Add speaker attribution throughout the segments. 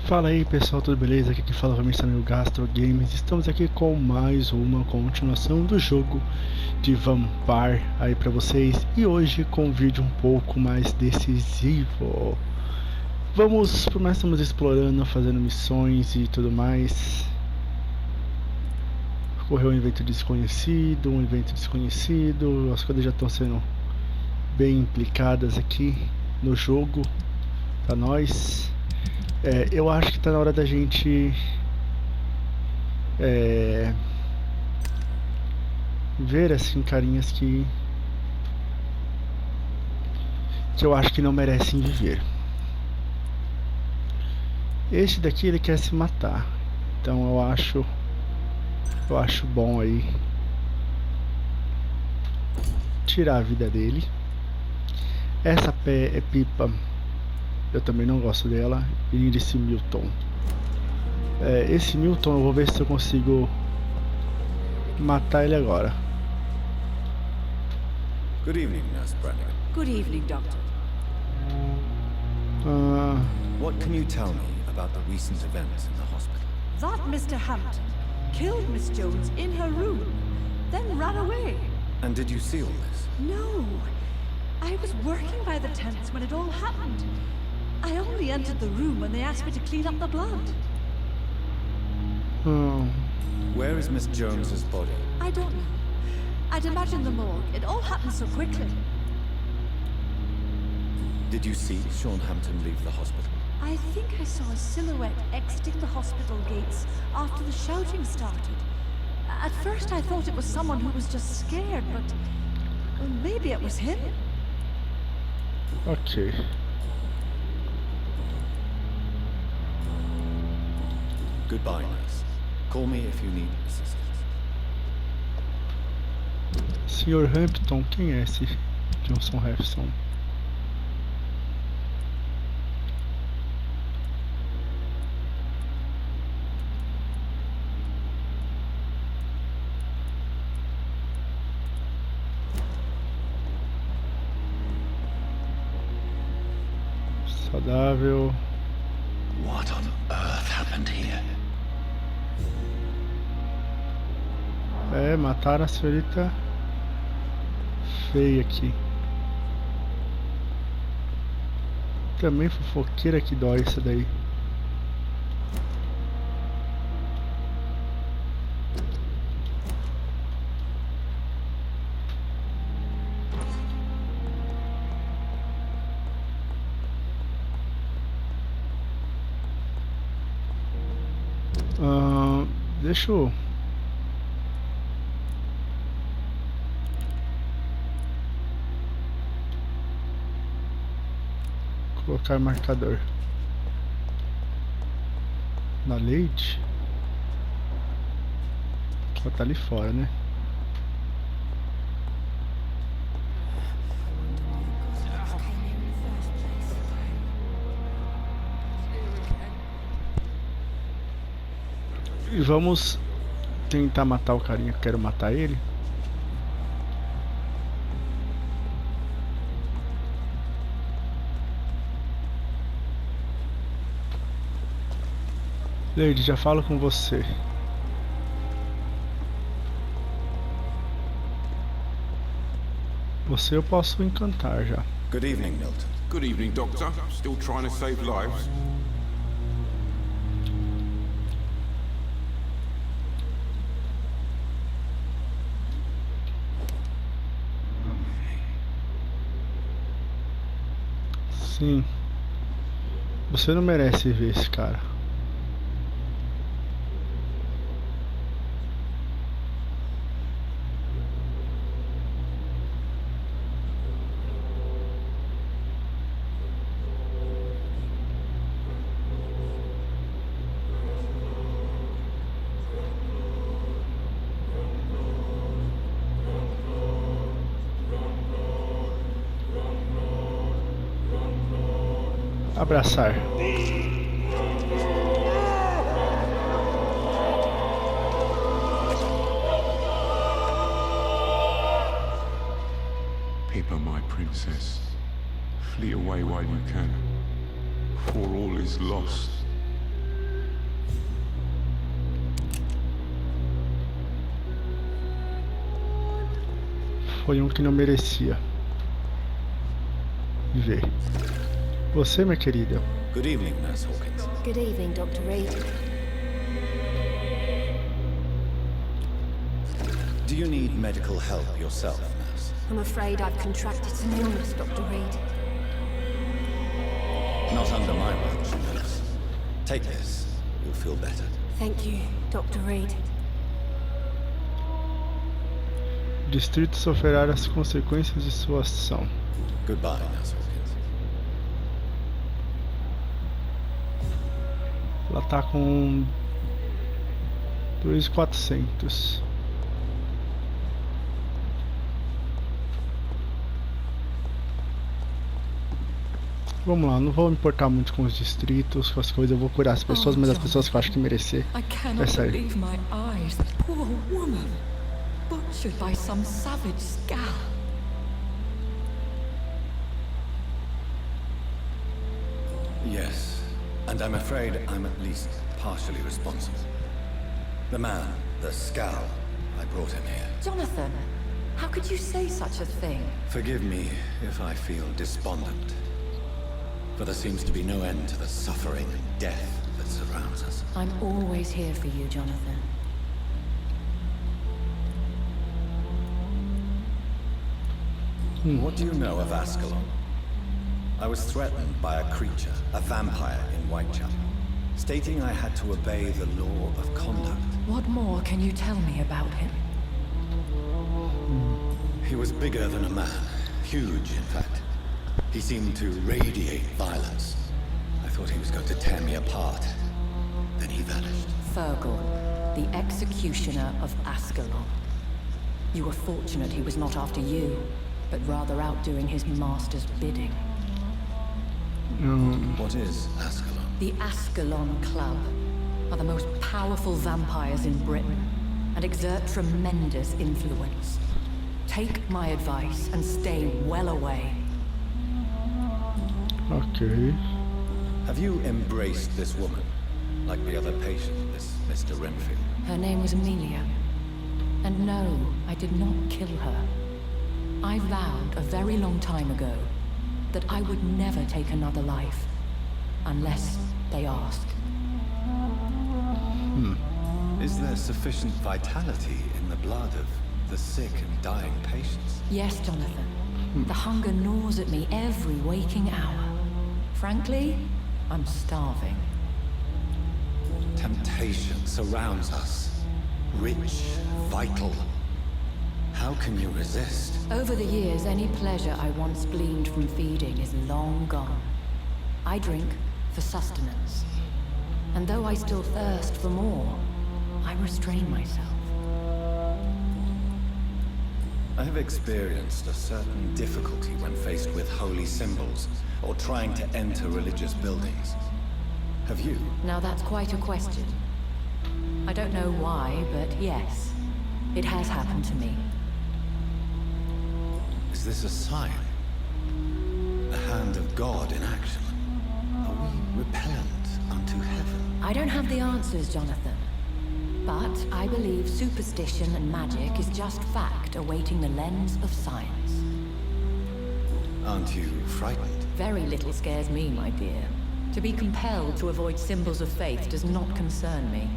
Speaker 1: Fala aí pessoal, tudo beleza? Aqui quem fala é o Vampyr Gastro Games. Estamos aqui com mais uma continuação do jogo de Vampyr aí pra vocês. E hoje com um vídeo um pouco mais decisivo. Por mais estamos explorando, fazendo missões e tudo mais. Ocorreu um evento desconhecido, as coisas já estão sendo bem implicadas aqui no jogo pra nós. Eu acho que tá na hora da gente ver assim carinhas que eu acho que não merecem viver. Este daqui ele quer se matar, então eu acho bom aí tirar a vida dele. Essa pipa eu também não gosto dela. E desse Milton. Esse Milton eu vou ver se eu consigo matar ele agora.
Speaker 2: Good evening, Nurse Brannigan.
Speaker 3: Good evening, Doctor.
Speaker 2: What can you tell me about the recent events in the hospital?
Speaker 3: That Mr. Hampton killed Miss Jones in her room, then ran away.
Speaker 2: And did you see all this?
Speaker 3: No. I was working by the tents when it all happened. I only entered the room when they asked me to clean up the blood.
Speaker 2: Where is Miss Jones's body?
Speaker 3: I don't know. I'd imagine the morgue. It all happened so quickly.
Speaker 2: Did you see Sean Hampton leave the hospital?
Speaker 3: I think I saw a silhouette exiting the hospital gates after the shouting started. At first I thought it was someone who was just scared, but well, maybe it was him.
Speaker 1: Ok.
Speaker 2: Goodbye, nurse. Call me if you need assistance.
Speaker 1: Sr. Hampton, quem é esse Johnson Jefferson? Saudável.
Speaker 2: What on earth happened here?
Speaker 1: Mataram a senhorita feia aqui. Também fofoqueira que dói essa daí. Deixa eu... colocar marcador na Lady. Ela tá ali fora, né? E vamos tentar matar o carinha que eu quero matar ele. Lady, já falo com você. Você eu posso encantar já.
Speaker 2: Good evening, Milton.
Speaker 4: Good evening, Doctor. Still trying to save lives?
Speaker 1: Sim. Você não merece ver esse cara. Abraçar.
Speaker 4: Pippa, my princess, flee away while you can, for all is lost.
Speaker 1: foi um que não merecia viver. Você, minha querida.
Speaker 2: Good evening, Nurse Hawkins.
Speaker 5: Good evening, Dr. Reed.
Speaker 2: Do you need medical help yourself, nurse?
Speaker 5: I'm afraid I've contracted some illness, Dr. Reed.
Speaker 2: Not under my watch, nurse. Take this. You'll feel better.
Speaker 5: Thank you, Dr. Reed.
Speaker 1: O distrito sofrerá as consequências de sua ação.
Speaker 2: Goodbye, Nurse Hawkins.
Speaker 1: Ela tá com 2.400. Vamos lá, não vou me importar muito com os distritos, com as coisas, eu vou curar as pessoas, mas as pessoas que eu acho que merecer.
Speaker 6: I
Speaker 1: Essa aí.
Speaker 6: believe my eyes. The poor woman, butchered by some savage scowl.
Speaker 2: Yes, and I'm afraid I'm at least partially responsible. The man, the scowl, I brought him here.
Speaker 6: Jonathan, how could you say such a thing?
Speaker 2: Forgive me if I feel despondent. For there seems to be no end to the suffering and death that surrounds us.
Speaker 6: I'm always here for you, Jonathan.
Speaker 2: What do you know of Ascalon? I was threatened by a creature, a vampire in Whitechapel, stating I had to obey the law of conduct.
Speaker 6: What more can you tell me about him?
Speaker 2: He was bigger than a man, huge in fact. He seemed to radiate violence. I thought he was going to tear me apart. Then he vanished.
Speaker 6: Fergal, the executioner of Ascalon. You were fortunate he was not after you, but rather out doing his master's bidding.
Speaker 2: What is Ascalon?
Speaker 6: The Ascalon Club are the most powerful vampires in Britain and exert tremendous influence. Take my advice and stay well away.
Speaker 1: Ok.
Speaker 2: Have you embraced this woman, like the other patient, this Mr. Renfield?
Speaker 6: Her name was Amelia. And no, I did not kill her. I vowed a very long time ago that I would never take another life, unless they asked.
Speaker 2: Is there sufficient vitality in the blood of the sick and dying patients?
Speaker 6: Yes, Jonathan. The hunger gnaws at me every waking hour. Frankly, I'm starving.
Speaker 2: Temptation surrounds us. Rich, vital. How can you resist?
Speaker 6: Over the years, any pleasure I once gleaned from feeding is long gone. I drink for sustenance. And though I still thirst for more, I restrain myself.
Speaker 2: I have experienced a certain difficulty when faced with holy symbols or trying to enter religious buildings. Have you?
Speaker 6: Now that's quite a question. I don't know why, but yes, it has happened to me.
Speaker 2: Is this a sign? The hand of God in action? Are we repellent unto heaven?
Speaker 6: I don't have the answers, Jonathan. But I believe superstition and magic is just fact awaiting the lens of science.
Speaker 2: Aren't you frightened?
Speaker 6: Very little scares me, my dear. To be compelled to avoid symbols of faith does not concern me.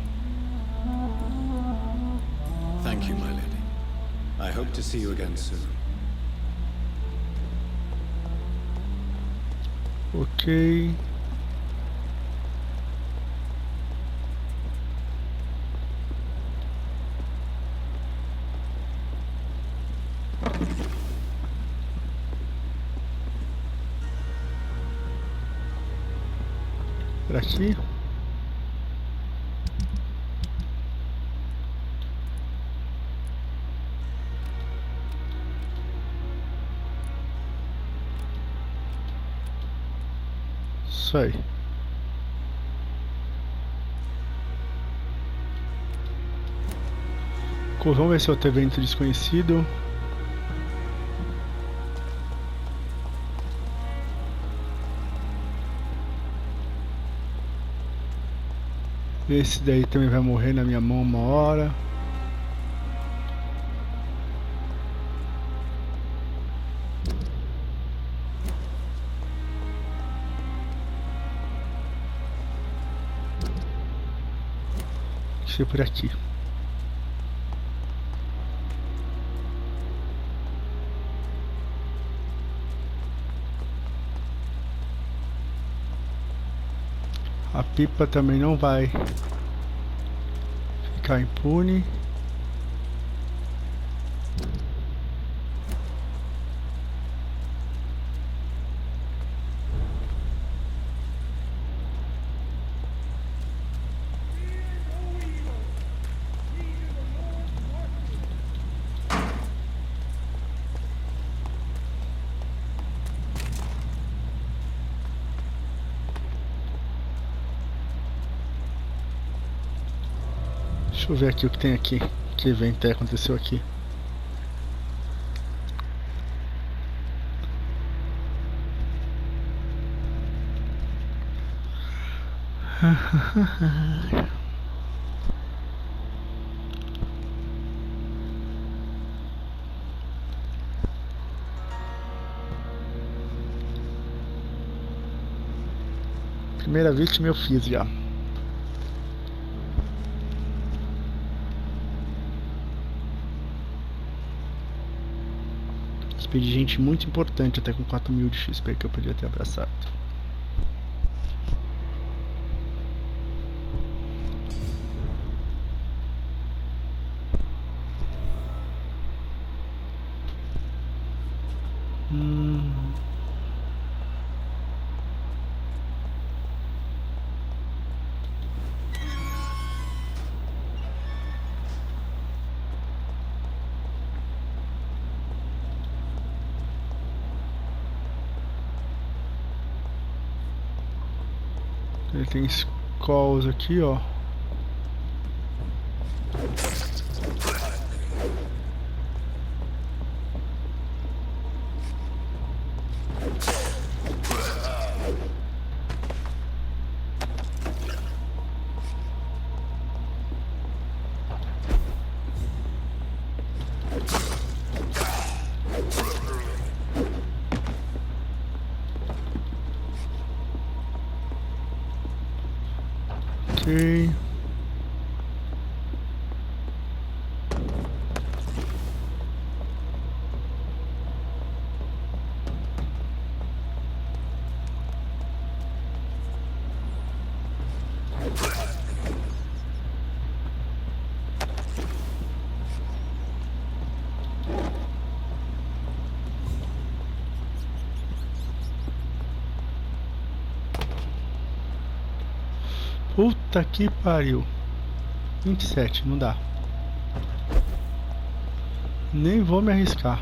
Speaker 2: Thank you, my lady. I hope to see you again soon.
Speaker 1: Ok. Por aqui. Isso aí. Vamos ver se é outro evento desconhecido. Esse daí também vai morrer na minha mão uma hora. que ser por aqui. A pipa também não vai ficar impune. Deixa eu ver aqui o que tem aqui. Que evento aconteceu aqui. Primeira vítima eu fiz já. Expediente muito importante, até com 4.000 de XP que eu podia ter abraçado. Ele tem skulls aqui, ó. Ok. Puta que pariu. 27, não dá. Nem vou me arriscar.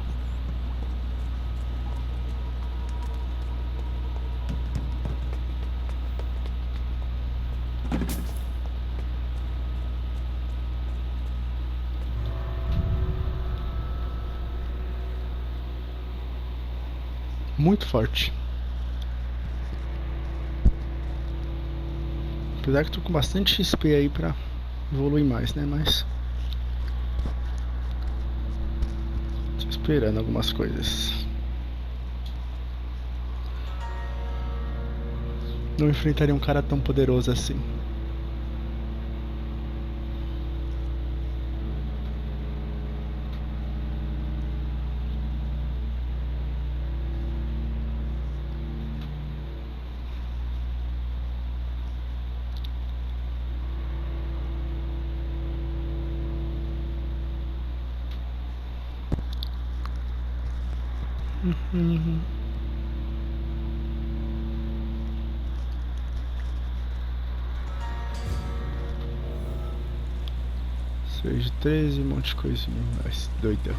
Speaker 1: Muito forte. Apesar que tô com bastante XP aí pra evoluir mais, né? Mas tô esperando algumas coisas. Não enfrentaria um cara tão poderoso assim. Uhum. Seis de 13, um monte de coisinha mais doida.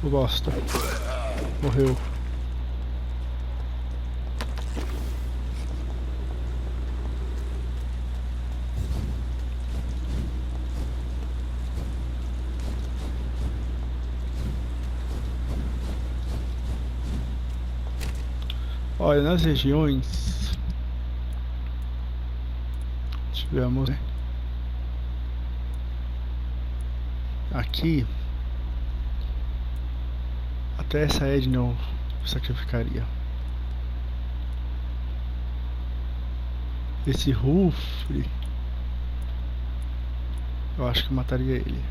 Speaker 1: O bosta. Morreu. Olha, nas regiões tivemos aqui Até essa Edna eu sacrificaria. Esse Rufre, eu acho que eu mataria ele.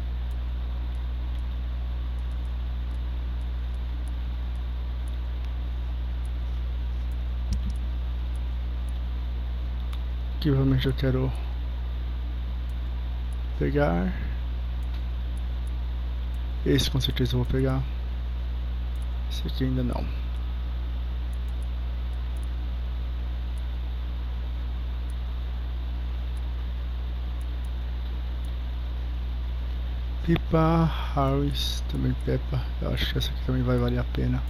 Speaker 1: Aqui realmente eu quero pegar. Esse com certeza eu vou pegar. Esse aqui ainda não. Pipa, Harris, também Peppa. Eu acho que essa aqui também vai valer a pena.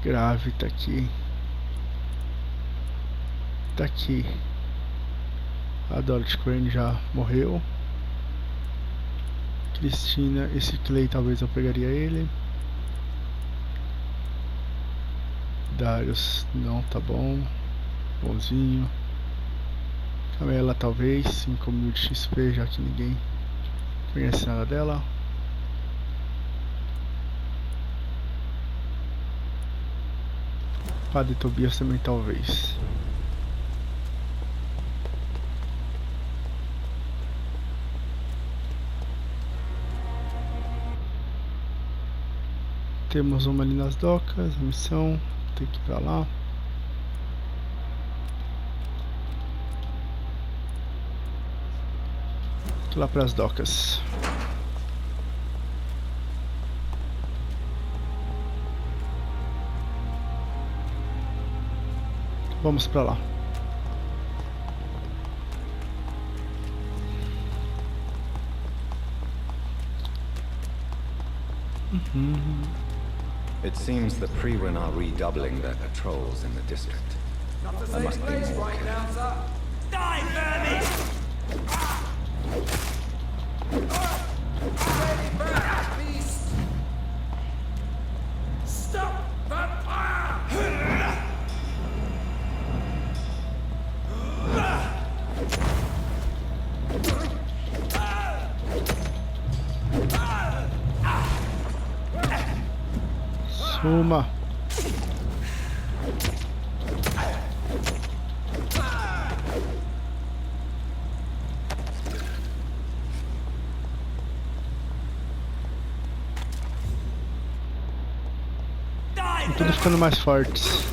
Speaker 1: Grave tá aqui. Tá aqui. A Dorothy Crane já morreu. Cristina, esse Clay talvez eu pegaria ele. Darius, não, tá bom. Bonzinho. Camela talvez, 5.000 de XP, já que ninguém conhece nada dela. Padre Tobias também talvez. Temos uma ali nas docas, a missão, tem que ir pra lá. Lá para as docas. Vamos para lá.
Speaker 2: It seems the Freewen are redoubling their patrols in the district. I must be more careful.
Speaker 7: Die, vermin! Ready back, beast! Stop Vampyr!
Speaker 1: Suma. Tudo ficando mais fortes.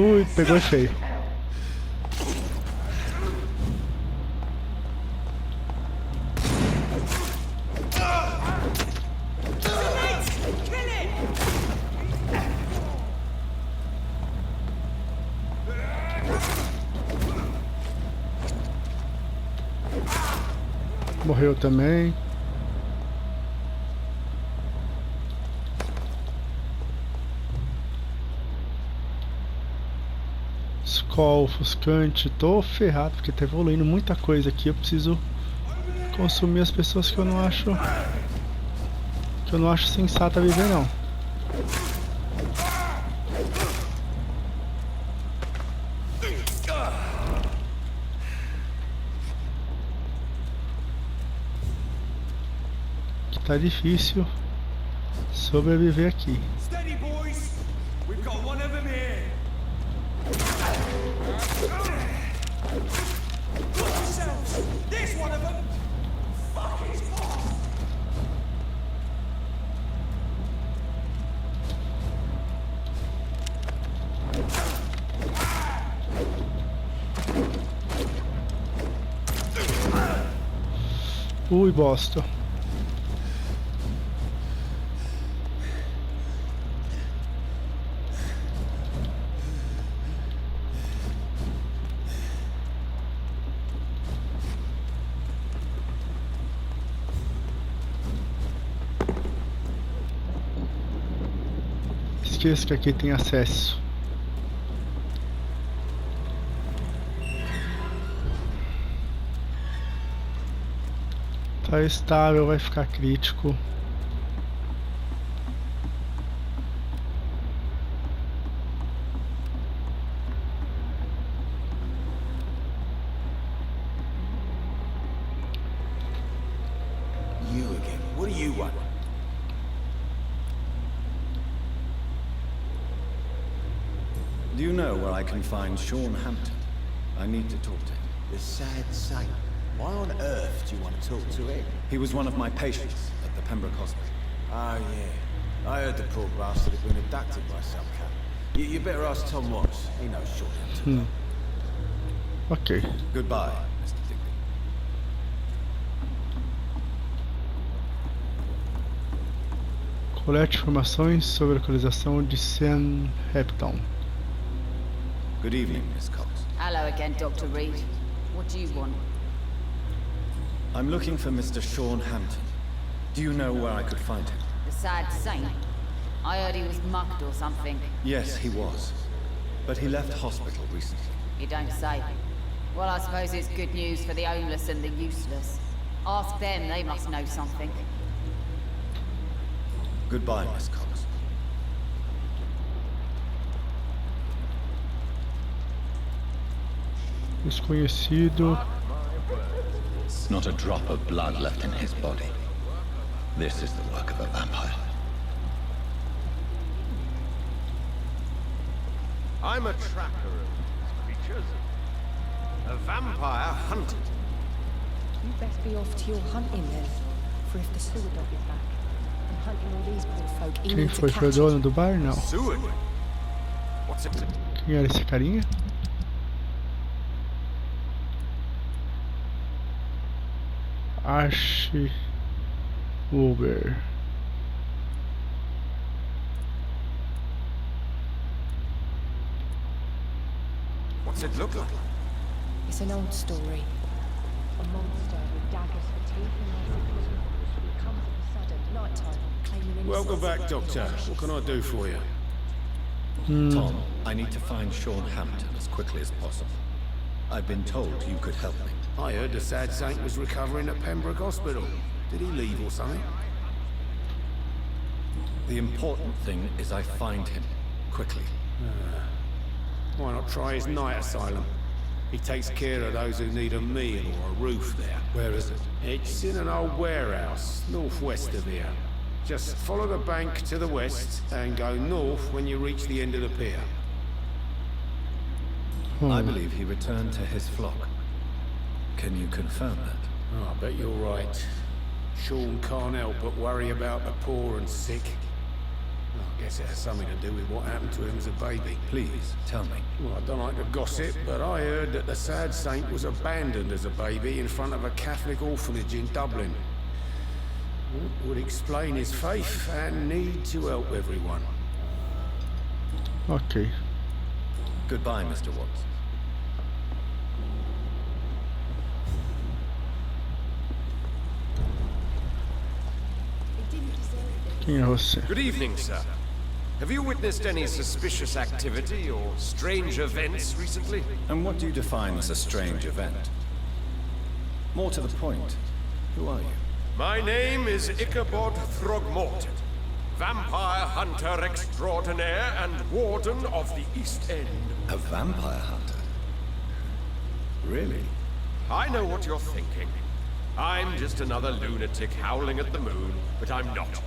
Speaker 1: Ui, pegou e feio. Morreu também. Skull, ofuscante. Tô ferrado porque tá evoluindo muita coisa aqui. Eu preciso consumir as pessoas que eu não acho sensata viver não. Que tá difícil sobreviver aqui.
Speaker 7: Steady, boys! We've got one of them here! Watch yourselves! There's one of them! Fuck his boss!
Speaker 1: Ui, bosta. Esqueça que aqui tem acesso. Tá estável, vai ficar crítico.
Speaker 7: You again. What do you want?
Speaker 2: Do you know where I can find Sean Hampton? I need to talk to him.
Speaker 7: The sad saint. Why on earth do you want to talk to him?
Speaker 2: He was one of my patients at the Pembroke Hospital.
Speaker 7: Oh, yeah. I heard the poor bastard had been abducted by some cat. You better ask Tom Watts. He knows Sean Hampton.
Speaker 1: Ok.
Speaker 2: Goodbye, Mr. Digby.
Speaker 1: Colete informações sobre a localização de Sean Hampton.
Speaker 2: Good evening, Miss Cox.
Speaker 8: Hello again, Dr. Reed. What do you want?
Speaker 2: I'm looking for Mr. Sean Hampton. Do you know where I could find him?
Speaker 8: The sad saint? I heard he was mugged or something.
Speaker 2: Yes, he was. But he left hospital recently.
Speaker 8: You don't say. Well, I suppose it's good news for the homeless and the useless. Ask them, they must know something.
Speaker 2: Goodbye, Miss Cox.
Speaker 1: Desconhecido.
Speaker 9: Not a drop of blood left in his body. This is the work of a vampire.
Speaker 10: I'm a tracker of these creatures. A vampire hunter.
Speaker 5: You best be off to your hunting then. For if the sewer dog is back and hunting all these poor folk, he
Speaker 1: Quem
Speaker 5: needs to
Speaker 1: foi? Foi o
Speaker 5: catch
Speaker 1: dono
Speaker 5: it.
Speaker 1: do bar? Não.
Speaker 10: Sewer? What's it?
Speaker 1: Quem era esse carinha? Uber.
Speaker 10: What's it look like?
Speaker 5: It's an old story. A monster with daggers for teeth and icicles who comes of a sudden nighttime, claiming innocence.
Speaker 10: Welcome back, Doctor. What can I do for you?
Speaker 2: Tom, I need to find Sean Hampton as quickly as possible. I've been told you could help me.
Speaker 10: I heard the sad saint was recovering at Pembroke Hospital. Did he leave or something?
Speaker 2: The important thing is I find him quickly.
Speaker 10: Why not try his night asylum? He takes care of those who need a meal or a roof there.
Speaker 2: Where is it?
Speaker 10: It's in an old warehouse, northwest of here. Just follow the bank to the west and go north when you reach the end of the pier.
Speaker 2: I believe he returned to his flock. Can you confirm that?
Speaker 10: Oh, I bet you're right. Sean can't help but worry about the poor and sick. I guess it has something to do with what happened to him as a baby.
Speaker 2: Please, tell me.
Speaker 10: Well, I don't like to gossip, but I heard that the sad saint was abandoned as a baby in front of a Catholic orphanage in Dublin. Would explain his faith and need to help everyone.
Speaker 1: Ok.
Speaker 2: Goodbye, Mr. Watts.
Speaker 1: Quem é você?
Speaker 10: Good evening, sir. Have you witnessed any suspicious activity or strange events recently?
Speaker 2: And what do you define as a strange event? More to the point, who are you?
Speaker 10: My name is Ichabod Throgmorton, vampire hunter extraordinaire and warden of the East End.
Speaker 2: A vampire hunter? Really?
Speaker 10: I know what you're thinking. I'm just another lunatic howling at the moon, but I'm not.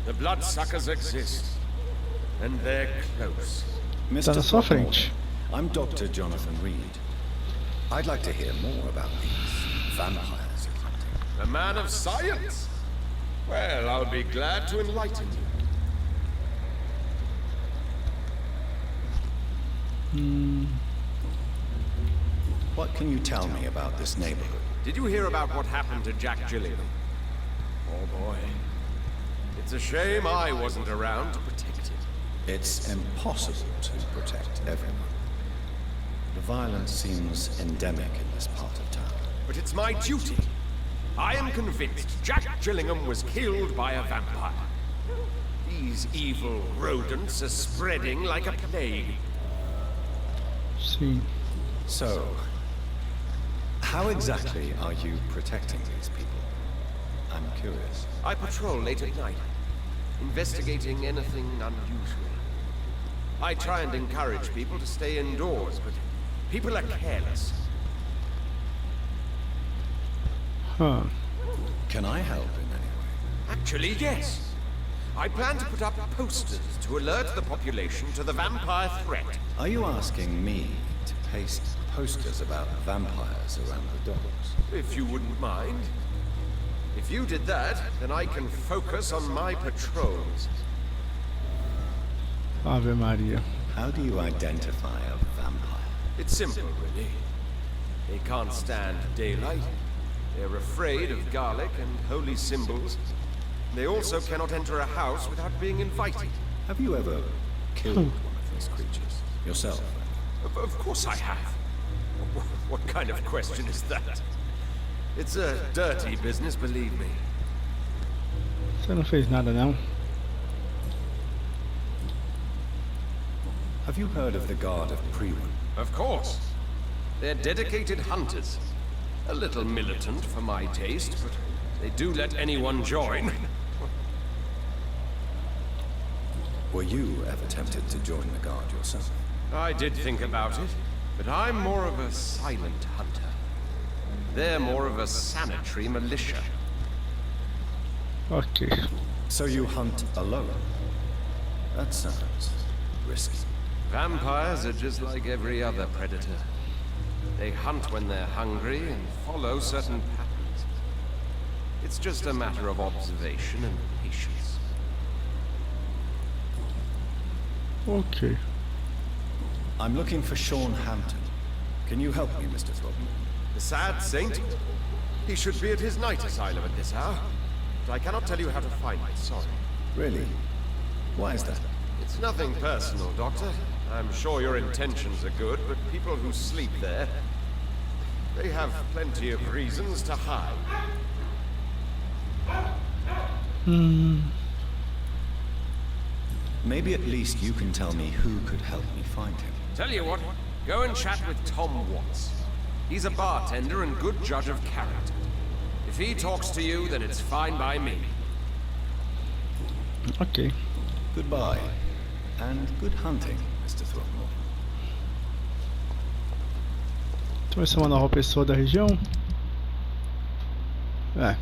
Speaker 10: The bloodsuckers exist, and they're close.
Speaker 1: Tá na sua frente.
Speaker 2: I'm Dr. Jonathan Reed. I'd like to hear more about these vampires you're hunting.
Speaker 10: A man of science? Well, I'll be glad to enlighten you.
Speaker 2: What can you tell me about this neighborhood?
Speaker 10: Did you hear about what happened to Jack Gillingham? Oh boy. It's a shame I wasn't around to protect him.
Speaker 2: It's impossible to protect everyone. The violence seems endemic in this part of town.
Speaker 10: But it's my duty. I am convinced Jack Gillingham was killed by a vampire. These evil rodents are spreading like a plague.
Speaker 1: Sim.
Speaker 2: So, how exactly are you protecting these people? I'm curious.
Speaker 10: I patrol late at night, investigating anything unusual. I try and encourage people to stay indoors, but people are careless.
Speaker 1: Huh.
Speaker 2: Can I help in any way?
Speaker 10: Actually, yes. I plan to put up posters to alert the population to the vampire threat.
Speaker 2: Are you asking me to paste posters about vampires around the doors?
Speaker 10: If you wouldn't mind. If you did that, then I can focus on my patrols.
Speaker 1: Ave Maria.
Speaker 2: How do you identify a vampire?
Speaker 10: It's simple, really. They can't stand daylight. They're afraid of garlic and holy symbols. They also cannot enter a house without being invited.
Speaker 2: Have you ever killed one of these creatures? Yourself?
Speaker 10: Of course I have. What kind of question is that? It's a dirty business, believe me.
Speaker 1: Você não fez nada, não?
Speaker 2: Have you heard of the Guard of Prewin?
Speaker 10: Of course. They're dedicated hunters. A little militant for my taste, but they do let anyone join.
Speaker 2: Were you ever tempted to join the Guard yourself?
Speaker 10: I did think about it, but I'm more of a silent hunter. They're more of a sanitary militia.
Speaker 1: Ok.
Speaker 2: So you hunt alone? That sounds risky.
Speaker 10: Vampires are just like every other predator. They hunt when they're hungry and follow certain patterns. It's just a matter of observation and patience.
Speaker 1: Ok.
Speaker 2: I'm looking for Sean Hampton. Can you help me, Mr. Throckmorton?
Speaker 10: The sad saint? He should be at his night asylum at this hour. But I cannot tell you how to find it, sorry.
Speaker 2: Really? Why is that?
Speaker 10: It's nothing personal, Doctor. I'm sure your intentions are good, but people who sleep there, they have plenty of reasons to hide.
Speaker 2: Maybe at least you can tell me who could help me find him.
Speaker 10: Tell you what, go and chat with Tom Watts. He's a bartender and good judge of character. If he talks to you, then it's fine by me.
Speaker 1: Ok.
Speaker 2: Goodbye. And good hunting, Mr. Throckmorton.
Speaker 1: Então vai ser uma nova pessoa da região? É.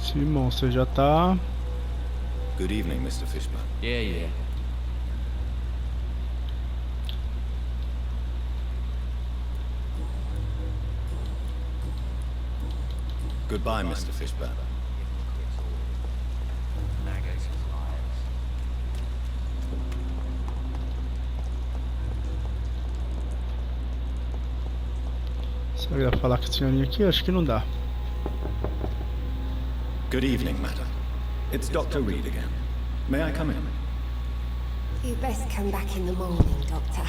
Speaker 1: Simon, você já tá...
Speaker 2: Good evening, Mr. Fishburne.
Speaker 10: Yeah.
Speaker 2: Goodbye, Mr. Fishburne.
Speaker 1: Será que dá pra falar com a senhorinha aqui? Acho que não dá.
Speaker 2: Good evening, madam. It's Dr. Reed again. May I come in?
Speaker 11: You best come back in the morning, Doctor.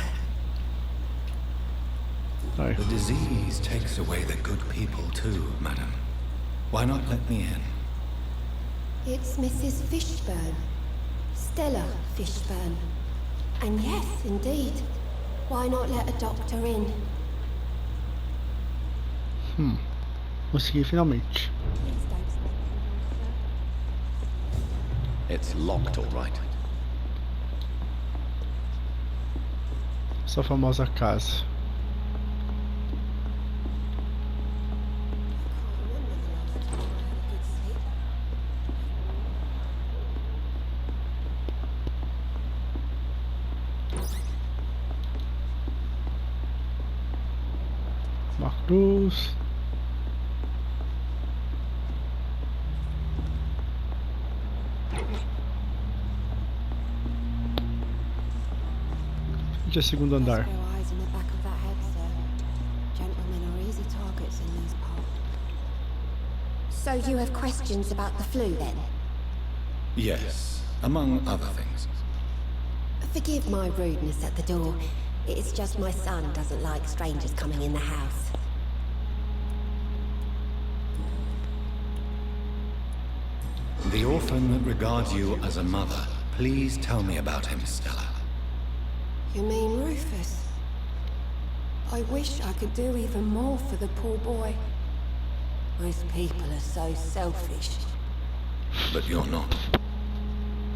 Speaker 1: Hi.
Speaker 2: The disease takes away the good people too, madam. Why not let me in?
Speaker 11: It's Mrs. Fishburne. Stella Fishburne. And yes, indeed. Why not let a doctor in?
Speaker 1: Consegui finalmente.
Speaker 2: It's locked, all right.
Speaker 1: Essa famosa casa. Uma cruz. Aqui é segundo andar.
Speaker 11: So you have questions about the flu then?
Speaker 2: Yes, among other things.
Speaker 11: Forgive my rudeness at the door. It's just my son doesn't like strangers coming in the house.
Speaker 2: The orphan that regards you as a mother. Please tell me about him, Stella.
Speaker 11: You mean Rufus? I wish I could do even more for the poor boy. Most people are so selfish.
Speaker 2: But you're not.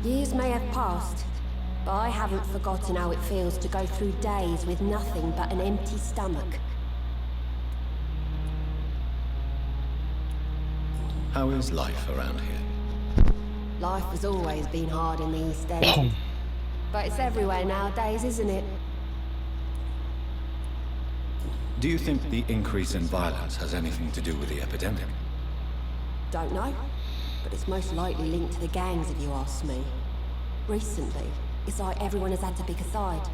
Speaker 11: Years may have passed, but I haven't forgotten how it feels to go through days with nothing but an empty stomach.
Speaker 2: How is life around here?
Speaker 11: Life has always been hard in the East End. But it's everywhere nowadays, isn't it?
Speaker 2: Do you think the increase in violence has anything to do with the epidemic?
Speaker 11: Don't know, but it's most likely linked to the gangs if you ask me. Recently, it's like everyone has had to pick a side.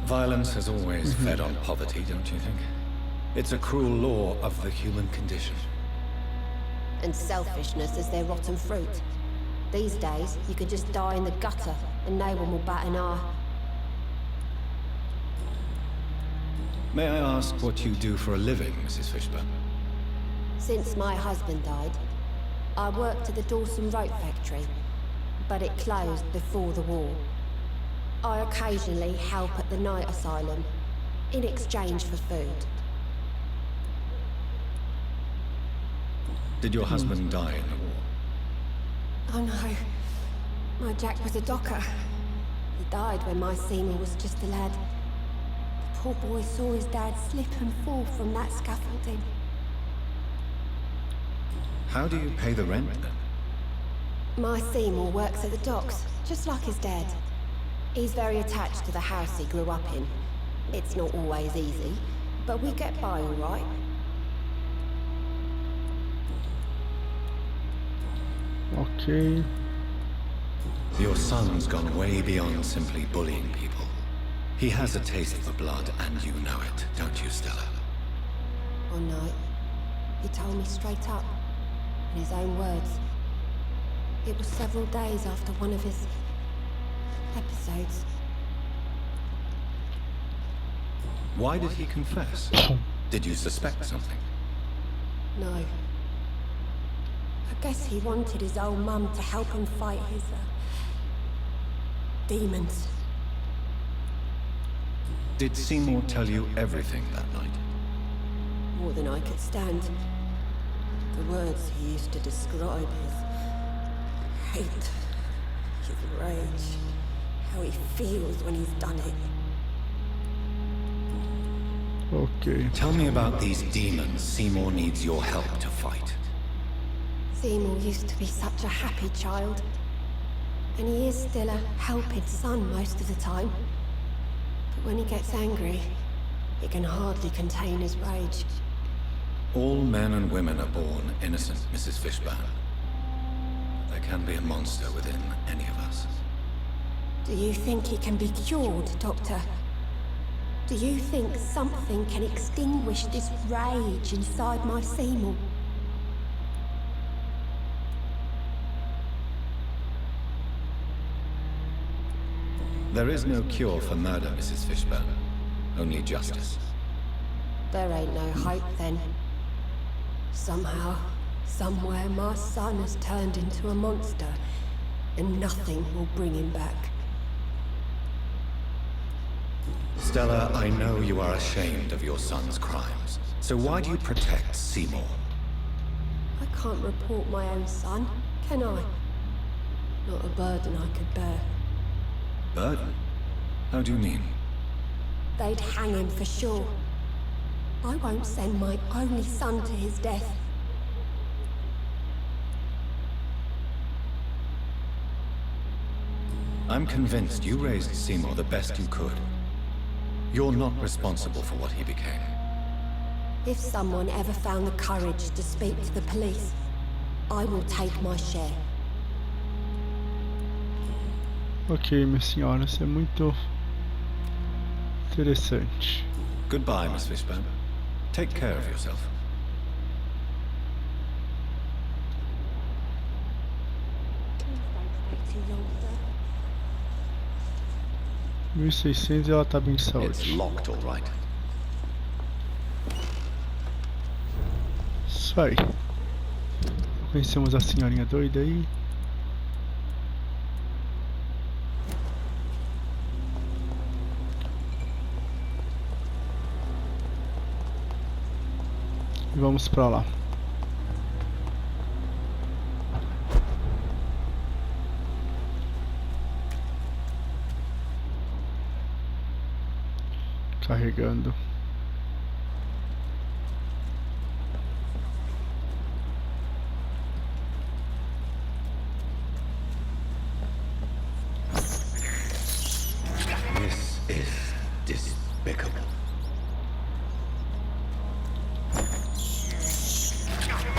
Speaker 2: Violence has always fed on poverty, don't you think? It's a cruel law of the human condition.
Speaker 11: And selfishness is their rotten fruit. These days, you could just die in the gutter and no one will bat an eye.
Speaker 2: May I ask what you do for a living, Mrs. Fishburne?
Speaker 11: Since my husband died, I worked at the Dawson Rope factory, but it closed before the war. I occasionally help at the night asylum, in exchange for food.
Speaker 2: Did your husband die in the war?
Speaker 11: Oh no, my Jack was a docker. He died when my Seymour was just a lad. The poor boy saw his dad slip and fall from that scaffolding.
Speaker 2: How do you pay the rent then?
Speaker 11: My Seymour works at the docks, just like his dad. He's very attached to the house he grew up in. It's not always easy, but we get by all right.
Speaker 1: Ok.
Speaker 2: Your son's gone way beyond simply bullying people. He has a taste of the blood, and you know it, don't you, Stella?
Speaker 11: One night, he told me straight up, in his own words. It was several days after one of his episodes.
Speaker 2: Why did he confess? Did you suspect something?
Speaker 11: No. I guess he wanted his old mum to help him fight his, demons.
Speaker 2: Did Seymour tell you everything that night?
Speaker 11: More than I could stand. The words he used to describe his hate, his rage, how he feels when he's done it.
Speaker 1: Ok.
Speaker 2: Tell me about these demons Seymour needs your help to fight.
Speaker 11: Seymour used to be such a happy child. And he is still a helping son most of the time. But when he gets angry, he can hardly contain his rage.
Speaker 2: All men and women are born innocent, Mrs. Fishburne. There can be a monster within any of us.
Speaker 11: Do you think he can be cured, Doctor? Do you think something can extinguish this rage inside my Seymour?
Speaker 2: There is no cure for murder, Mrs. Fishburne. Only justice.
Speaker 11: There ain't no hope then. Somehow, somewhere, my son has turned into a monster, and nothing will bring him back.
Speaker 2: Stella, I know you are ashamed of your son's crimes. So why do you protect Seymour?
Speaker 11: I can't report my own son, can I? Not a burden I could bear.
Speaker 2: Burden? How do you mean?
Speaker 11: They'd hang him for sure. I won't send my only son to his death.
Speaker 2: I'm convinced you raised Seymour the best you could.
Speaker 9: You're not responsible for what he became.
Speaker 11: If someone ever found the courage to speak to the police, I will take my share.
Speaker 1: Ok, minha senhora, isso é muito interessante.
Speaker 9: Goodbye, Miss Fishburne. Take care of yourself.
Speaker 11: Please don't stay too long, sir.
Speaker 1: 1600 e ela tá bem de
Speaker 9: It's
Speaker 1: saúde.
Speaker 9: locked, all right.
Speaker 1: Isso aí. Conhecemos a senhorinha doida aí. E vamos pra lá. Carregando.
Speaker 9: This is despicable.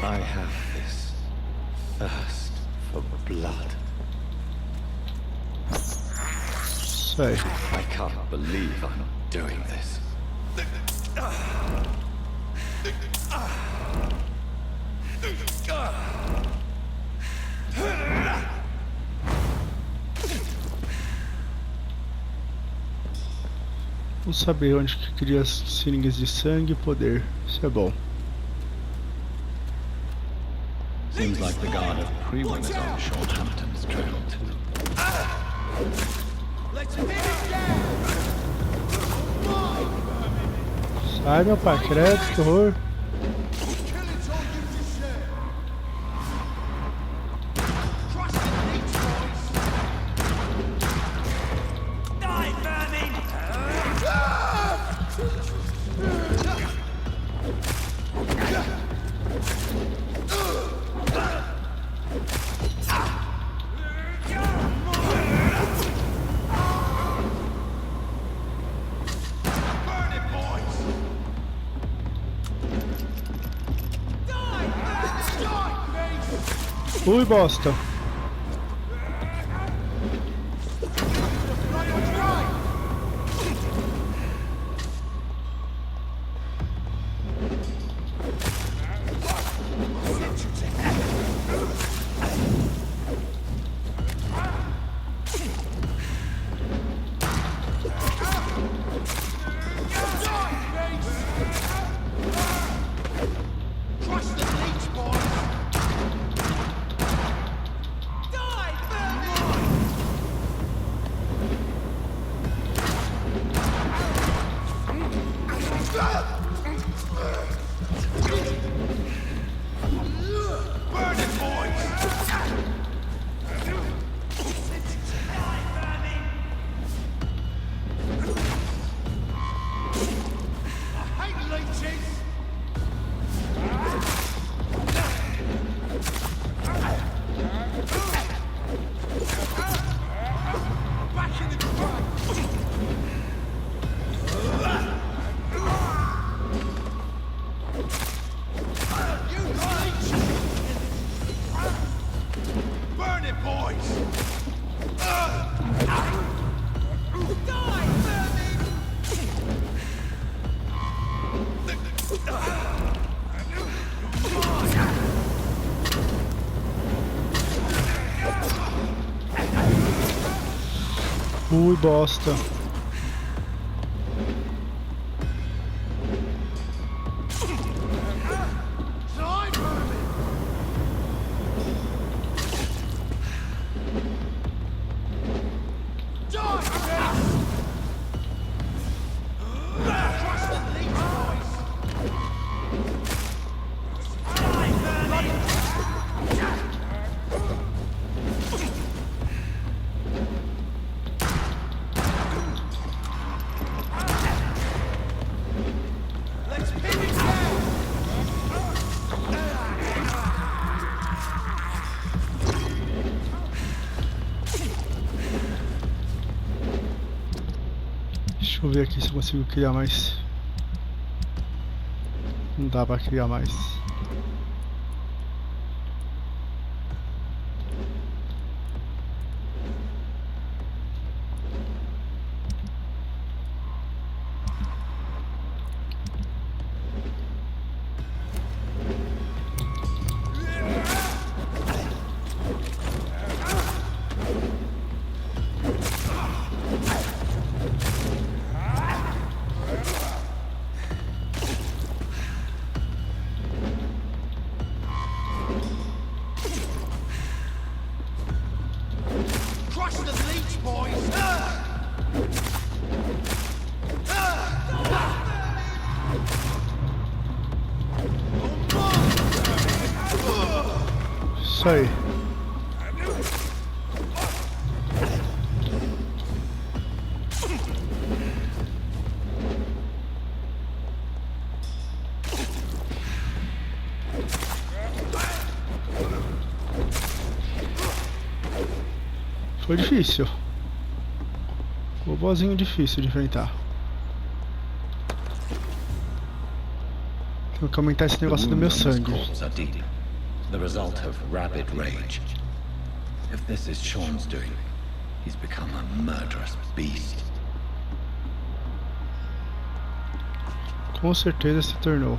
Speaker 9: I have this thirst for blood.
Speaker 1: Isso aí.
Speaker 9: I can't believe I'm doing this.
Speaker 1: Vamos saber onde que cria as seringas de sangue e poder. Isso é bom.
Speaker 9: Seems like the guard of Prewin is on Shorthampton's trail too.
Speaker 1: Sai, meu pai, credo, que horror. Ui, bosta. Ui, bosta. Deixa eu ver aqui se eu consigo criar mais. Não dá pra criar mais. Isso aí. Foi difícil. O bozinho difícil de enfrentar. Tenho que aumentar esse negócio do meu sangue.
Speaker 9: The result of rabid rage. If this is Sean's doing, he's become a murderous beast.
Speaker 1: Com certeza se tornou.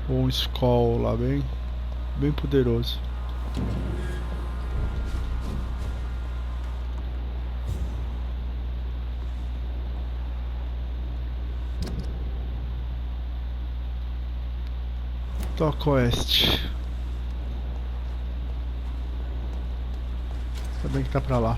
Speaker 1: Um Skull lá bem poderoso. Toca oeste. Ainda bem que tá pra lá.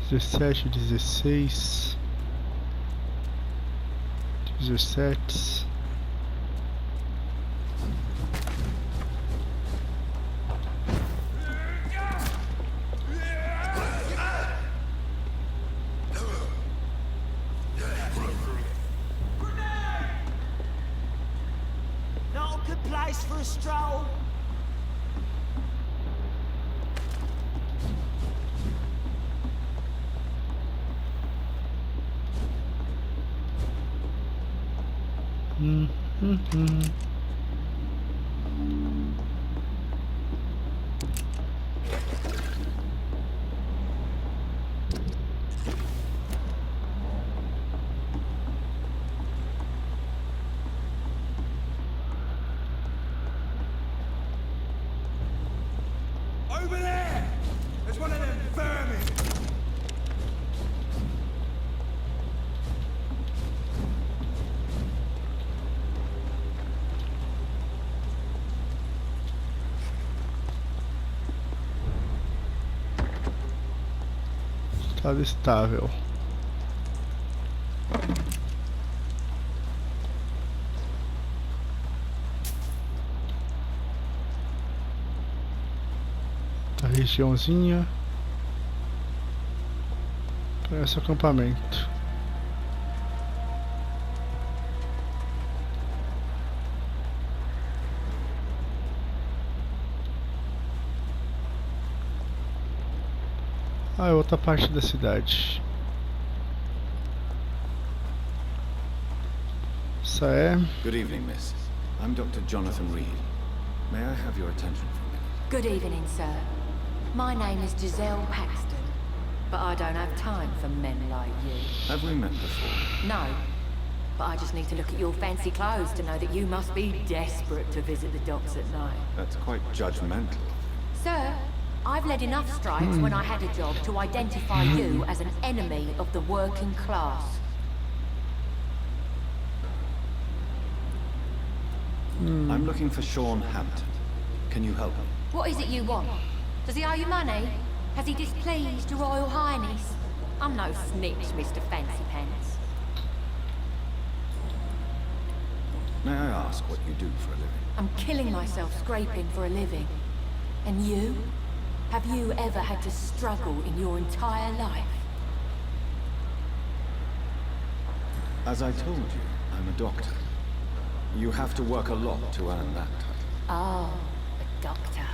Speaker 1: Dezessete, 16, 17.
Speaker 12: Not a good place for a stroll.
Speaker 10: Over there! There's one of them vermin!
Speaker 1: Estado estável. A regiãozinha. Parece acampamento. Ah, é outra parte da cidade. Essa é...
Speaker 2: Good evening, miss. I'm Dr. Jonathan Reed. May I have your attention for a minute?
Speaker 6: Good evening, sir. My name is Giselle Paxton, but I don't have time for men like you.
Speaker 2: Have we met before?
Speaker 6: No, but I just need to look at your fancy clothes to know that you must be desperate to visit the docks at night.
Speaker 2: That's quite judgmental.
Speaker 6: Sir, I've led enough strikes when I had a job to identify you as an enemy of the working class.
Speaker 2: I'm looking for Sean Hampton. Can you help me?
Speaker 6: What is it you want? Does he owe you money? Has he displeased your Royal Highness? I'm no snitch, Mr. Fancy Pants.
Speaker 2: May I ask what you do for a living?
Speaker 6: I'm killing myself scraping for a living. And you? Have you ever had to struggle in your entire life?
Speaker 2: As I told you, I'm a doctor. You have to work a lot to earn that title.
Speaker 6: Oh, a doctor.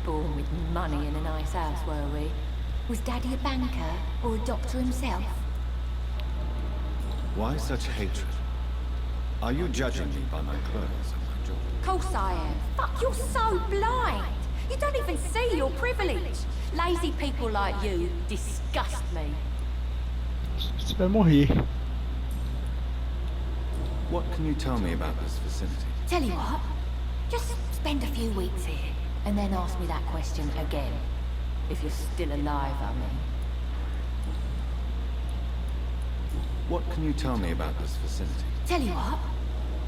Speaker 6: Born with money in a nice house, were we? Was Daddy a banker or a doctor himself?
Speaker 2: Why such hatred? Are you judging me by my clothes and my job?
Speaker 6: Course I am. Fuck, you're so blind. You don't even see your privilege. Lazy people like you disgust me.
Speaker 1: Você vai morrer.
Speaker 2: What can you tell me about this vicinity?
Speaker 6: Tell you what, just spend a few weeks here, and then ask me that question again. If you're still alive, I mean.
Speaker 2: What can you tell me about this vicinity?
Speaker 6: Tell you what,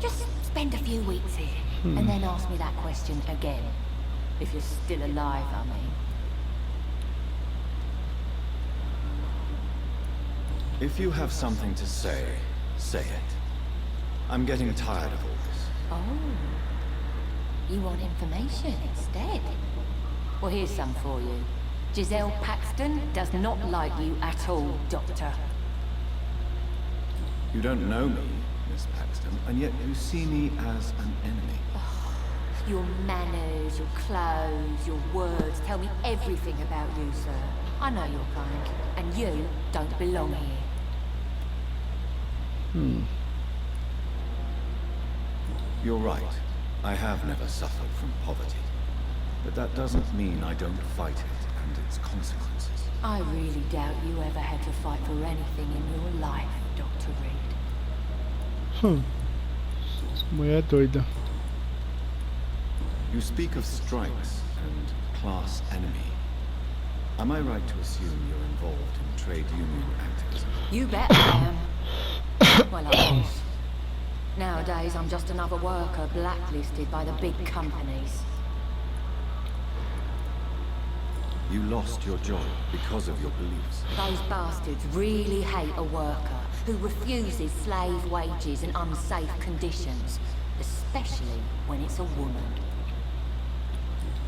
Speaker 6: just spend a few weeks here, and then ask me that question again. If you're still alive, I mean.
Speaker 2: If you have something to say, say it. I'm getting tired of all this.
Speaker 6: Oh, you want information instead? Well, here's some for you. Giselle Paxton does not like you at all, Doctor.
Speaker 2: You don't know me, Miss Paxton, and yet you see me as an enemy.
Speaker 6: Your manners, your clothes, your words tell me everything about you, sir. I know your kind, and you don't belong here.
Speaker 2: You're right. I have never suffered from poverty. But that doesn't mean I don't fight it and its consequences.
Speaker 6: I really doubt you ever had to fight for anything in your life, Dr. Reed.
Speaker 1: Essa mulher é doida.
Speaker 2: You speak of strikes and class enemy. Am I right to assume you're involved in trade union activism?
Speaker 6: You bet I am. Well, I was. Nowadays, I'm just another worker blacklisted by the big companies.
Speaker 2: You lost your job because of your beliefs.
Speaker 6: Those bastards really hate a worker who refuses slave wages and unsafe conditions, especially when it's a woman.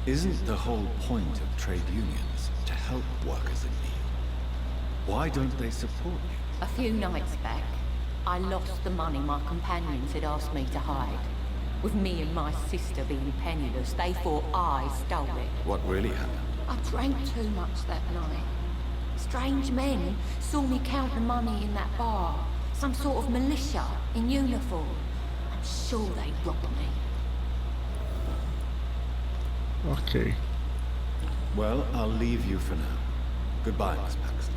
Speaker 2: Isn't the whole point of trade unions to help workers in need? Why don't they support you?
Speaker 6: A few nights back, I lost the money my companions had asked me to hide. With me and my sister being penniless, they thought I stole it.
Speaker 2: What really happened?
Speaker 6: I drank too much that night. Strange men saw me count the money in that bar. Some sort of militia in uniform. I'm sure they robbed me.
Speaker 1: Ok.
Speaker 2: Well, I'll leave you for now. Goodbye, Miss Paxton.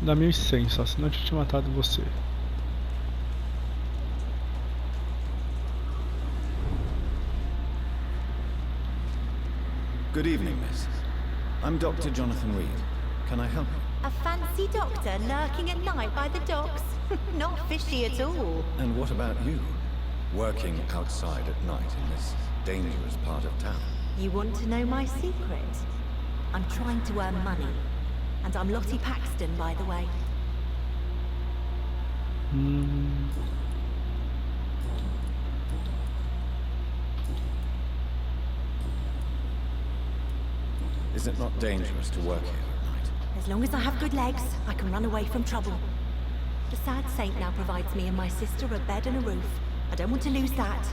Speaker 1: Dá 1100 só, senão eu tinha matado você.
Speaker 2: Good evening, miss. I'm Dr. Jonathan Reed. Can I help you?
Speaker 13: A fancy doctor lurking at night by the docks? Not fishy at all.
Speaker 2: And what about you? Working outside at night in this dangerous part of town.
Speaker 13: You want to know my secret? I'm trying to earn money. And I'm Lottie Paxton, by the way.
Speaker 2: Is it not dangerous to work here at night?
Speaker 13: As long as I have good legs, I can run away from trouble. The sad saint now provides me and my sister a bed and a roof. I don't want to lose that.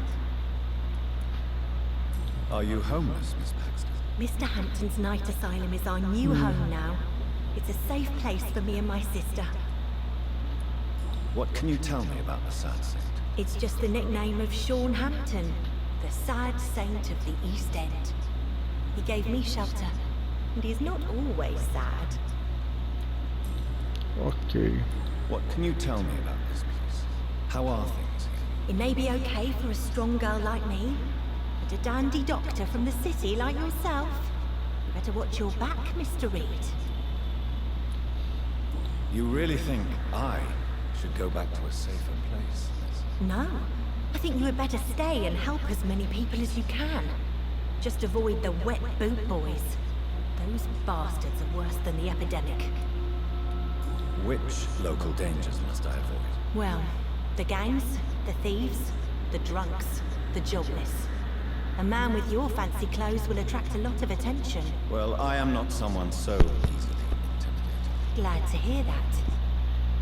Speaker 2: Are you homeless, Miss Paxton?
Speaker 13: Mr. Hampton's night asylum is our new home now. It's a safe place for me and my sister.
Speaker 2: What can you tell me about the sad saint?
Speaker 13: It's just the nickname of Sean Hampton, the sad saint of the East End. He gave me shelter, and he's not always sad.
Speaker 1: Ok.
Speaker 2: What can you tell me about this place? How are things here?
Speaker 13: It may be okay for a strong girl like me, but a dandy doctor from the city like yourself. You better watch your back, Mr. Reed.
Speaker 2: You really think I should go back to a safer place?
Speaker 13: No. I think you had better stay and help as many people as you can. Just avoid the wet boot boys. Those bastards are worse than the epidemic.
Speaker 2: Which local dangers must I avoid?
Speaker 13: Well, the gangs, the thieves, the drunks, the jobless. A man with your fancy clothes will attract a lot of attention.
Speaker 2: Well, I am not someone so easily intimidated.
Speaker 13: Glad to hear that.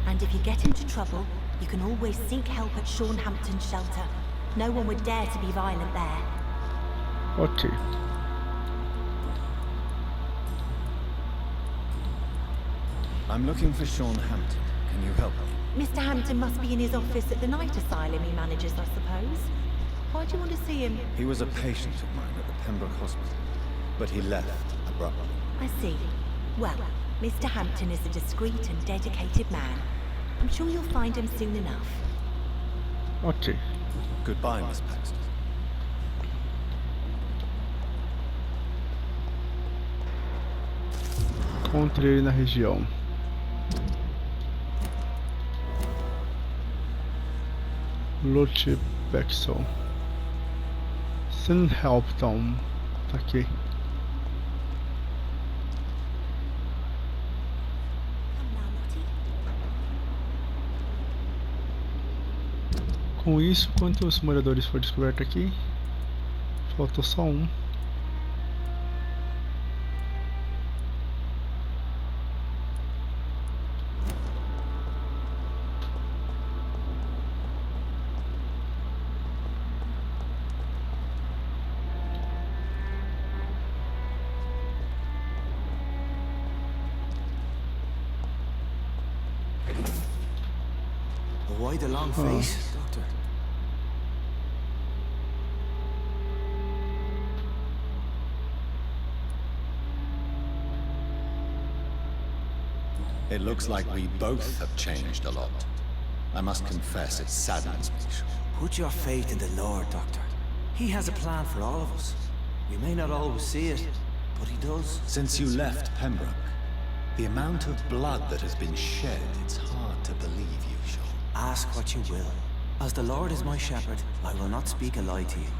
Speaker 13: And if you get into trouble, you can always seek help at Sean Hampton's shelter. No one would dare to be violent there.
Speaker 1: Ok.
Speaker 2: I'm looking for Sean Hampton. Can you help me?
Speaker 13: Mr. Hampton must be in his office at the night asylum he manages, I suppose. Why do you want to see him?
Speaker 2: He was a patient of mine at the Pembroke Hospital, but he left abruptly.
Speaker 13: I see. Well, Mr. Hampton is a discreet and dedicated man. I'm sure you'll find him soon enough.
Speaker 1: Ok.
Speaker 2: Goodbye, Miss Paxton.
Speaker 1: Encontre ele na região. Lote Bexel. Hampton. Tá aqui. Com isso, quantos moradores foram descobertos aqui? Faltou só um.
Speaker 7: Why the long face, Doctor?
Speaker 2: It looks like we both have changed a lot. I must confess, it saddens me.
Speaker 12: Put your faith in the Lord, Doctor. He has a plan for all of us. We may not always see it, but he does.
Speaker 2: Since you left Pembroke, the amount of blood that has been shed, it's hard to believe you, Sean.
Speaker 12: Ask what you will. As the Lord is my shepherd, I will not speak a lie to you.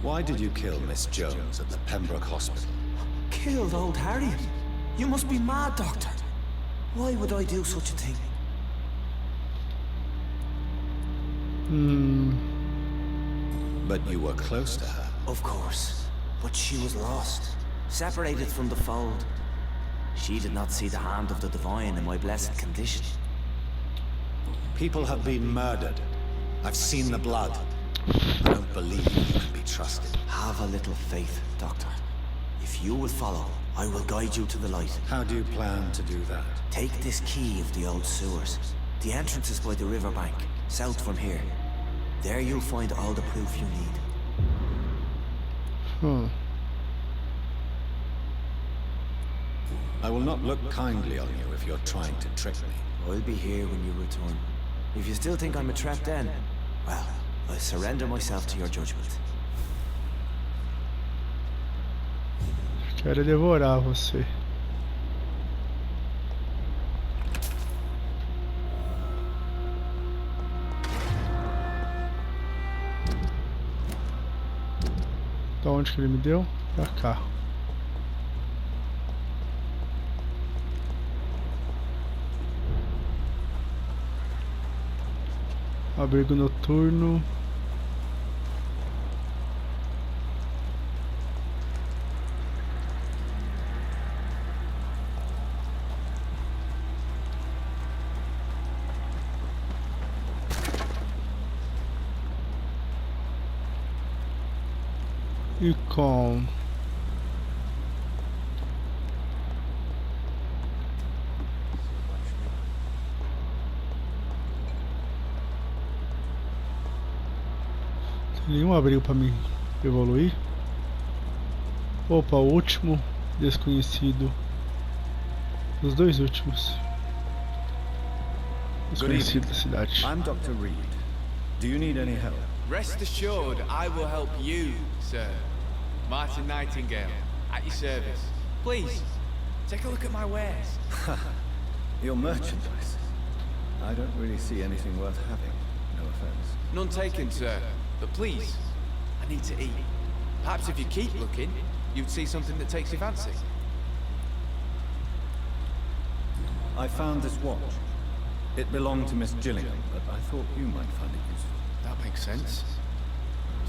Speaker 2: Why did you kill Miss Jones at the Pembroke Hospital?
Speaker 12: Killed old Harriet? You must be mad, Doctor. Why would I do such a thing?
Speaker 2: But you were close to her.
Speaker 12: Of course. But she was lost. Separated from the fold. She did not see the hand of the divine in my blessed condition.
Speaker 2: People have been murdered. I've seen the blood. I don't believe you can be trusted.
Speaker 12: Have a little faith, Doctor. If you will follow, I will guide you to the light.
Speaker 2: How do you plan to do that?
Speaker 12: Take this key of the old sewers. The entrance is by the riverbank, south from here. There you'll find all the proof you need.
Speaker 2: I will not look kindly on you if you're trying to trick me.
Speaker 12: I'll be here when you return. If you still think I'm a threat then, well, I'll surrender myself to your judgment.
Speaker 1: Quero devorar você. Da onde que ele me deu? Pra cá. Abrigo noturno. E com nenhum abrigo para me evoluir. Opa, o último desconhecido. Os dois últimos desconhecidos da cidade.
Speaker 2: I'm Dr. Reed. Do you need any help?
Speaker 14: Rest assured, I will help you, sir. Martin Nightingale, at your service. Please, take a look at my wares.
Speaker 2: Your merchandise. I don't really see anything worth having. No offense.
Speaker 14: None taken, sir. But please, I need to eat. Perhaps if you keep looking, you'd see something that takes your fancy.
Speaker 9: I found this watch. It belonged to Miss Gillingham, but I thought you might find it useful.
Speaker 14: That makes sense.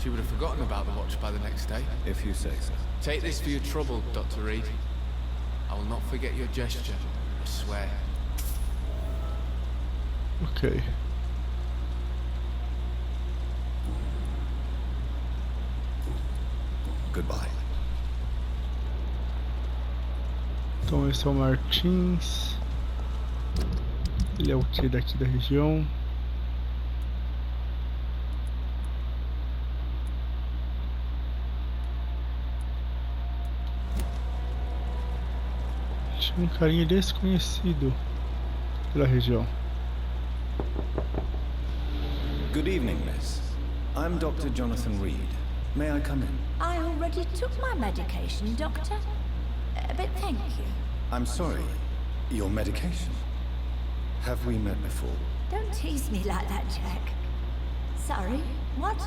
Speaker 14: She would have forgotten about the watch by the next day.
Speaker 9: If you say so.
Speaker 14: Take this for your trouble, Dr. Reed. I will not forget your gesture, I swear.
Speaker 1: Ok.
Speaker 2: Goodbye.
Speaker 1: Então esse é o Martins. Ele é o que daqui da região? Tinha um carinha desconhecido pela região.
Speaker 9: Good evening, miss. I'm Dr. Jonathan Reed. May I come in?
Speaker 13: I already took my medication, Doctor. But thank you.
Speaker 9: I'm sorry. Your medication? Have we met before?
Speaker 13: Don't tease me like that, Jack. Sorry, what?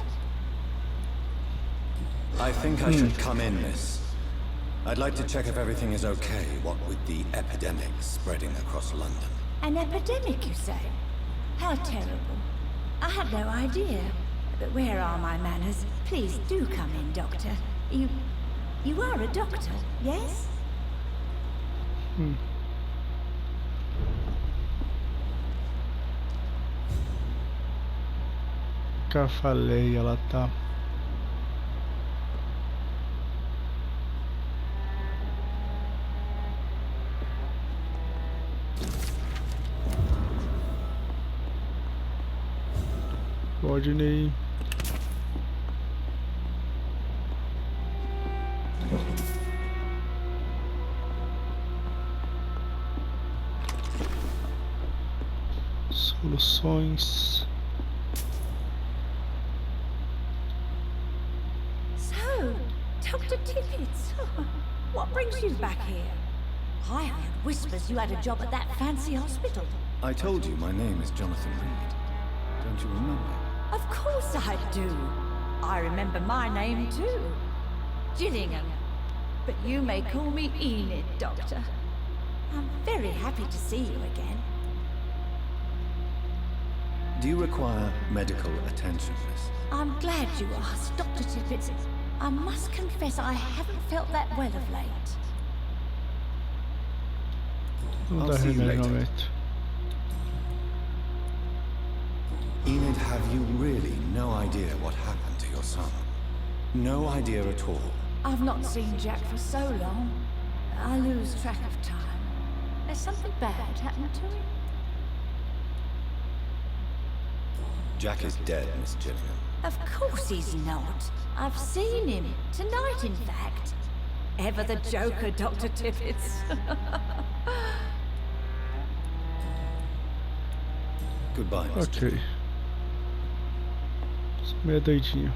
Speaker 9: I think I should come in, miss. I'd like to check if everything is okay, what with the epidemic spreading across London.
Speaker 13: An epidemic, you say? How terrible. I had no idea. But where are my manners? Please do come in, Doctor. You are a doctor, yes?
Speaker 1: Falei, ela tá. Rodney. Soluções.
Speaker 13: So, Dr. Tippett, what brings you back here? I heard whispers you had a job at that fancy hospital.
Speaker 9: I told you my name is Jonathan Reed. Don't you remember?
Speaker 13: Of course I do. I remember my name too. Gillingham. But you may call me Enid, Doctor. I'm very happy to see you again.
Speaker 9: Do you require medical attention, miss?
Speaker 13: I'm glad you asked, Dr. Tippett. I must confess I haven't felt that well of late.
Speaker 9: I'll see you later. Enid, have you really no idea what happened to your son? No idea at all?
Speaker 13: I've not seen Jack for so long. I lose track of time. Has something bad happened to him?
Speaker 9: Jack is dead, Miss Gillingham.
Speaker 13: Of course he's not. I've seen him. Tonight, in fact. Ever the joker, Dr. Tippett.
Speaker 9: Goodbye, Miss
Speaker 1: Ok. Meia doidinha.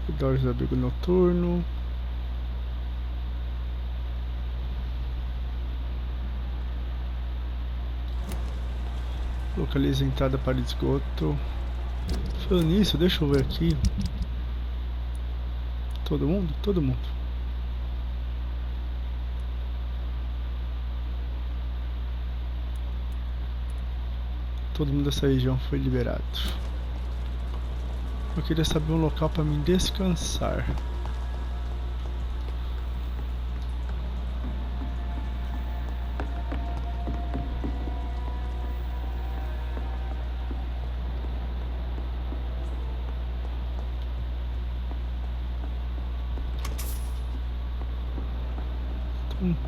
Speaker 1: Redores do abrigo noturno. Localiza a entrada para esgoto. Falando nisso, deixa eu ver aqui. Todo mundo? Todo mundo. Todo mundo dessa região foi liberado. Eu queria saber um local para me descansar.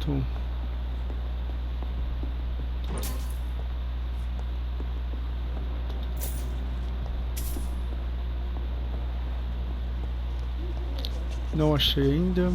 Speaker 1: Tum. Não achei ainda.